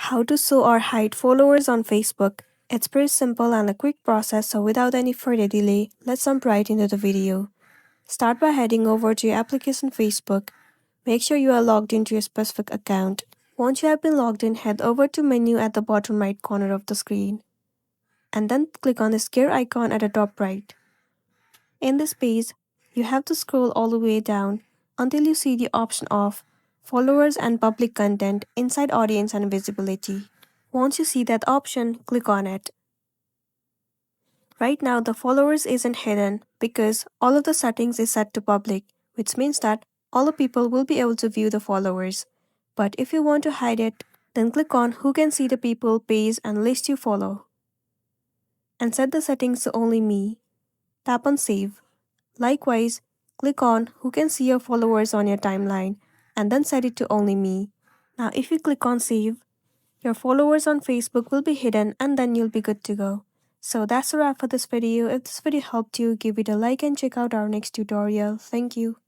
How to show or hide followers on Facebook. It's pretty simple and a quick process, so without any further delay, let's jump right into the video. Start by heading over to your application Facebook. Make sure you are logged into your specific account. Once you have been logged in, head over to menu at the bottom right corner of the screen. And then click on the gear icon at the top right. In this page, you have to scroll all the way down until you see the option of Followers and Public Content inside Audience and Visibility. Once you see that option, click on it. Right now, the followers isn't hidden because all of the settings is set to public, which means that all the people will be able to view the followers. But if you want to hide it, then click on Who Can See the People page and list you follow. And set the settings to only me. Tap on Save. Likewise, click on Who Can See Your Followers on your timeline and then set it to only me. Now if you click on Save, your followers on Facebook will be hidden and then you'll be good to go. So that's a wrap for this video. If this video helped you, give it a like and check out our next tutorial. Thank you.